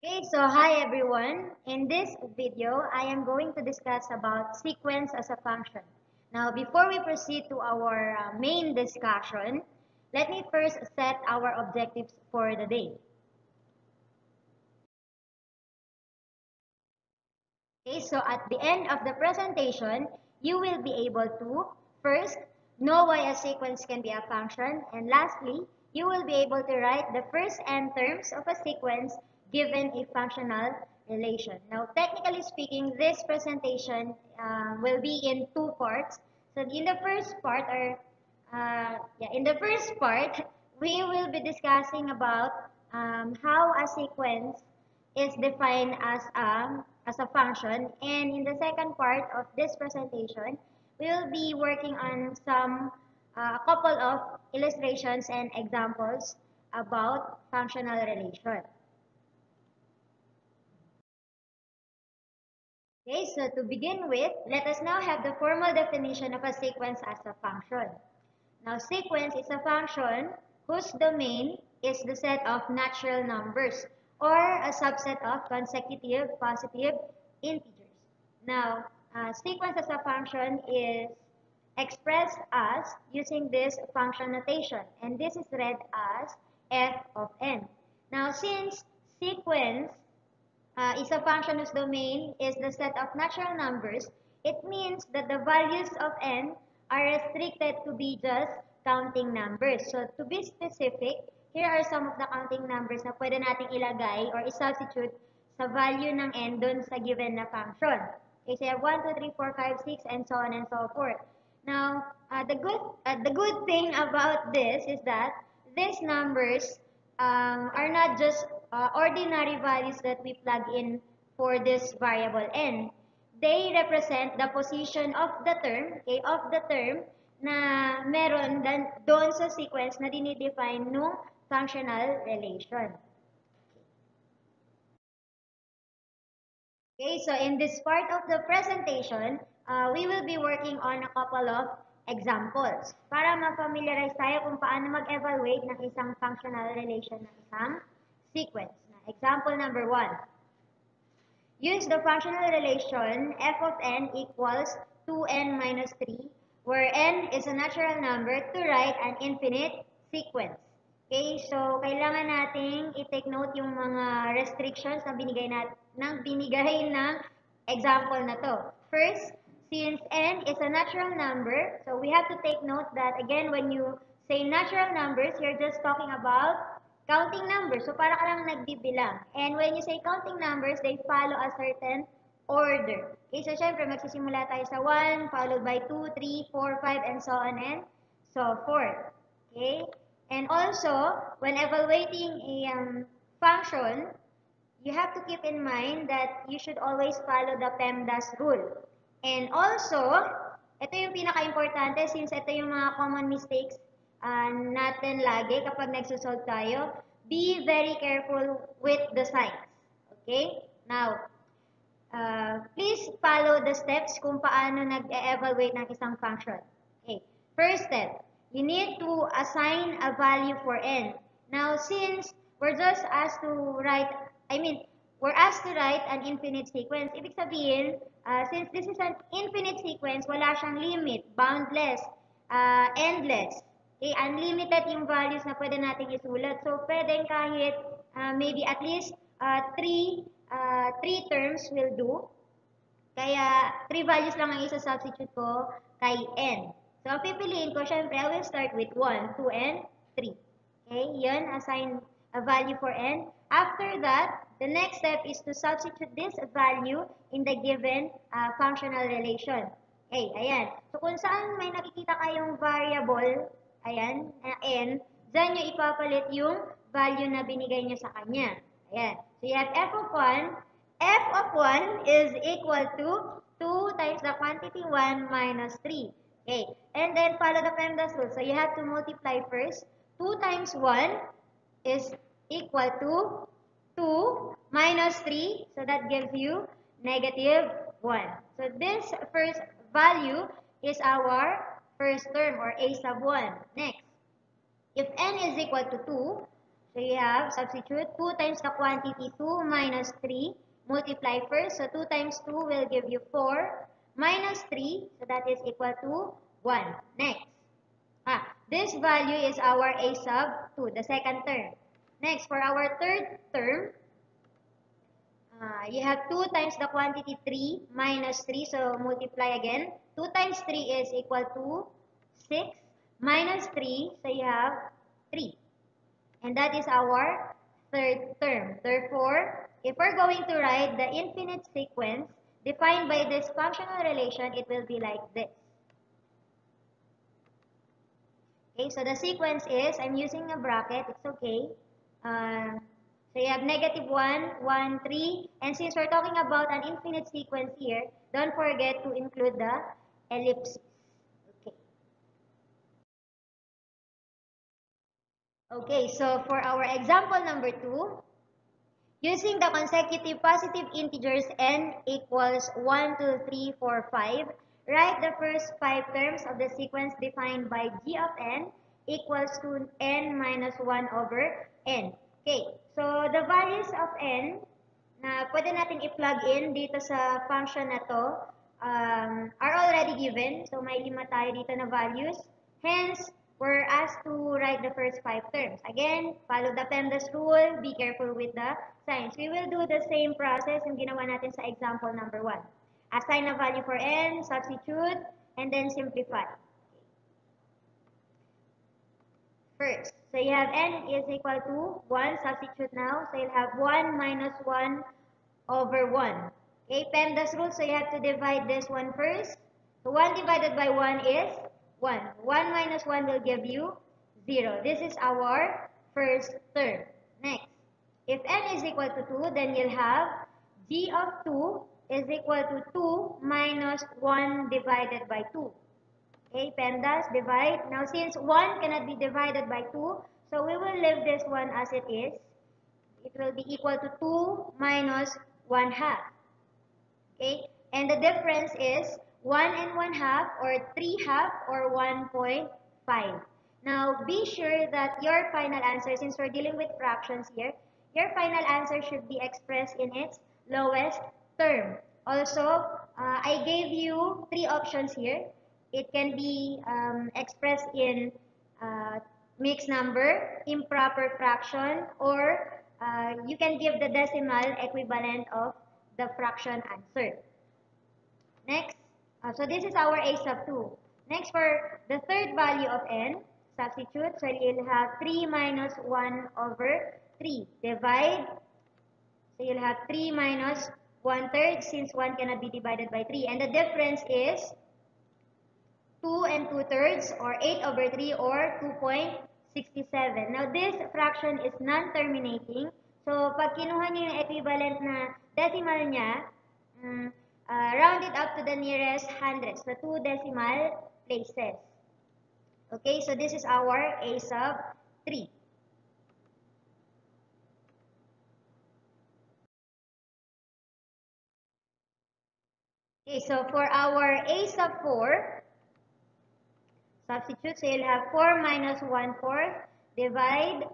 Okay, so hi everyone. In this video, I am going to discuss about sequence as a function. Now, before we proceed to our main discussion, let me first set our objectives for the day. Okay, so at the end of the presentation, you will be able to first know why a sequence can be a function, and lastly, you will be able to write the first n terms of a sequence given a functional relation. Now, technically speaking, this presentation will be in two parts. So in the first part, we will be discussing about how a sequence is defined as a function, and in the second part of this presentation we will be working on some a couple of illustrations and examples about functional relation. Okay, so to begin with, let us now have the formal definition of a sequence as a function. Now, sequence is a function whose domain is the set of natural numbers or a subset of consecutive positive integers. Now, sequence as a function is expressed as using this function notation, and this is read as f of n. Now, since sequence is a function whose domain is the set of natural numbers, it means that the values of n are restricted to be just counting numbers. So to be specific, here are some of the counting numbers na pwede nating ilagay or i-substitute sa value ng n dun sa given na function. Okay, so you have 1, 2, 3, 4, 5, 6, and so on and so forth. Now, the good thing about this is that these numbers are not just ordinary values that we plug in for this variable n. They represent the position of the term, okay, of the term na meron doon sa sequence na dinidefine nung functional relation. Okay, so in this part of the presentation, we will be working on a couple of examples para ma-familiarize tayo kung paano mag-evaluate ng isang functional relation ng isang sequence. Example number 1. Use the functional relation f of n equals 2n minus 3, where n is a natural number, to write an infinite sequence. Okay, so kailangan nating i-take note yung mga restrictions na binigay ng example na to. First, since n is a natural number, so we have to take note that again, when you say natural numbers, you're just talking about counting numbers. So para ka lang nagbibilang. And when you say counting numbers, they follow a certain order. Okay, so syempre magsisimula tayo sa 1, followed by 2, 3, 4, 5, and so on and so forth. Okay? And also, when evaluating a function, you have to keep in mind that you should always follow the PEMDAS rule. And also, ito yung pinaka-importante since ito yung mga common mistakes natin lagi kapag nagsosolve tayo. Be very careful with the signs. Okay? Now, please follow the steps kung paano nag-evaluate ng isang function. Okay. First step, you need to assign a value for n. Now, since we're just asked to write, we're asked to write an infinite sequence. Ibig sabihin, since this is an infinite sequence, wala siyang limit, boundless, endless. Okay, unlimited yung values na pwede natin isulat. So, pwedeng kahit maybe at least 3 terms will do. Kaya, 3 values lang ang isa-substitute ko kay n. So, ang pipiliin ko, syempre, I will start with 1, 2, and 3. Okay, yun, assign a value for n. After that, the next step is to substitute this value in the given functional relation. Okay, ayan. So, kung saan may nakikita kayong variable, ayan, n, dyan nyo ipapalit yung value na binigay nyo sa kanya. Ayan. So, you have f of 1. F of 1 is equal to 2 times the quantity 1 minus 3. Okay. And then, follow the PEMDAS rule. So, you have to multiply first. 2 times 1 is equal to 2 minus 3. So, that gives you negative 1. So, this first value is our first term or a sub 1. Next, if n is equal to 2, So you have substitute 2 times the quantity 2 minus 3. Multiply first. So 2 times 2 will give you 4 minus 3. So that is equal to 1. Next. This value is our a sub 2, the second term. Next, for our third term, you have 2 times the quantity 3 minus 3. So multiply again. 2 times 3 is equal to 6 minus 3. So you have 3. And that is our third term. Therefore, if we're going to write the infinite sequence defined by this functional relation, it will be like this. Okay, so the sequence is, I'm using a bracket, it's okay. So you have negative 1, 1, 3. And since we're talking about an infinite sequence here, don't forget to include the ellipses. Okay. Okay, so for our example number 2, using the consecutive positive integers n equals 1, 2, 3, 4, 5, write the first 5 terms of the sequence defined by g of n equals to n minus 1 over n. Okay, so the values of n na pwede natin i-plug in dito sa function na to are already given. So may 5 tayo dito na values. Hence, we're asked to write the first 5 terms. Again, follow the PEMDAS rule. Be careful with the signs. We will do the same process yung ginawa natin sa example number 1. Assign a value for n, substitute, and then simplify. First, so you have n is equal to 1, substitute now. So you'll have 1 minus 1 over 1. Okay, PEMDAS rule, so you have to divide this one first. So 1 divided by 1 is 1. 1 minus 1 will give you 0. This is our first term. Next, if n is equal to 2, then you'll have g of 2 is equal to 2 minus 1 divided by 2. Okay, PEMDAS, divide. Now, since 1 cannot be divided by 2, so we will leave this one as it is. It will be equal to 2 minus 1 half. Okay, and the difference is 1 and 1 half, or 3 half, or 1.5. Now, be sure that your final answer, since we're dealing with fractions here, your final answer should be expressed in its lowest term. Also, I gave you 3 options here. It can be expressed in mixed number, improper fraction, or you can give the decimal equivalent of the fraction answer. Next, so this is our a sub 2. Next, for the third value of n, substitute. So you'll have 3 minus 1 over 3. Divide. So you'll have 3 minus 1/3, since 1 cannot be divided by 3. And the difference is 2 and 2/3, or 8 over 3, or 2.67. Now, this fraction is non-terminating. So, pag kinuha niyo yung equivalent na decimal niya, round it up to the nearest hundreds, the 2 decimal places. Okay, so this is our a sub 3. Okay, so for our a sub 4, substitute, so you'll have 4 minus 1/4, divide.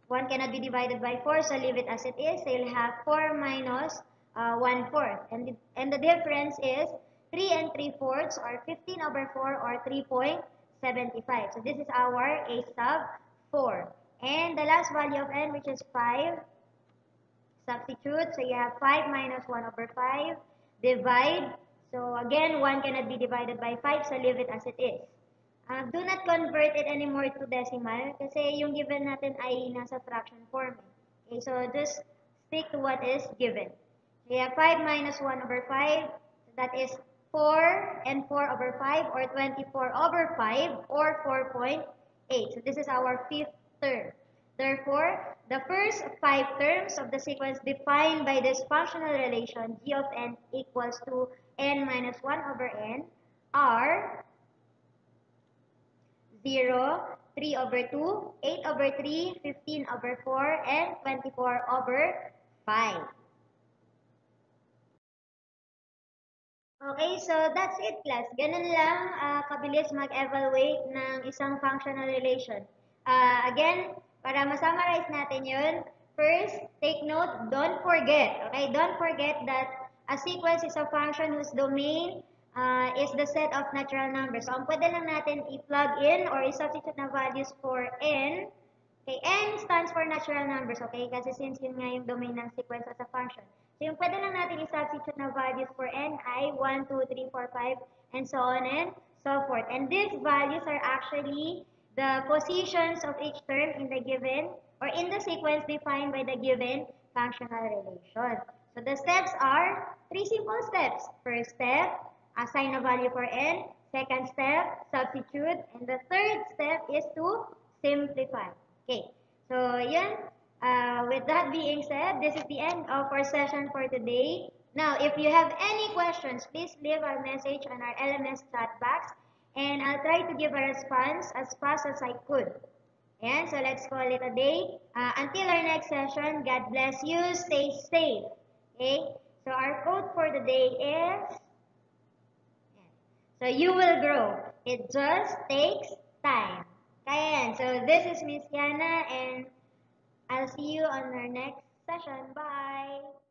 1 cannot be divided by 4, so leave it as it is. So you'll have 4 minus 1/4. And the difference is 3 and 3/4, or 15 over 4, or 3.75. So this is our a sub 4. And the last value of n, which is 5, substitute. So you have 5 minus 1 over 5, divide. So again, 1 cannot be divided by 5, so leave it as it is. Do not convert it anymore to decimal kasi yung given natin ay nasa fraction form. Okay, so just stick to what is given. We have 5 minus 1 over 5. That is 4 and 4 over 5, or 24 over 5, or 4.8. So this is our fifth term. Therefore, the first 5 terms of the sequence defined by this functional relation g of n equals to n minus 1 over n are 0, 3 over 2, 8 over 3, 15 over 4, and 24 over 5. Okay, so that's it, class. Ganun lang kabilis mag-evaluate ng isang functional relation. Again, Para ma-summarize natin yun, first, take note, don't forget, okay? Don't forget that a sequence is a function whose domain is the set of natural numbers. So, ang pwede lang natin i-plug in or i-substitute na values for n. Okay, n stands for natural numbers, okay? Kasi since yun nga yung domain ng sequence as a function. So, yung pwede lang natin i-substitute na values for n ay 1, 2, 3, 4, 5, and so on and so forth. And these values are actually the positions of each term in the given or in the sequence defined by the given functional relation. So the steps are three simple steps. First step, assign a value for n. Second step, substitute. And the third step is to simplify. Okay, so yun. With that being said, this is the end of our session for today. Now, if you have any questions, please leave a message on our LMS chat box and I'll try to give a response as fast as I could. And so let's call it a day. Until our next session, God bless you. Stay safe. Okay? So our quote for the day is, so you will grow. It just takes time. Kaya yan. So this is Miss Yana and I'll see you on our next session. Bye!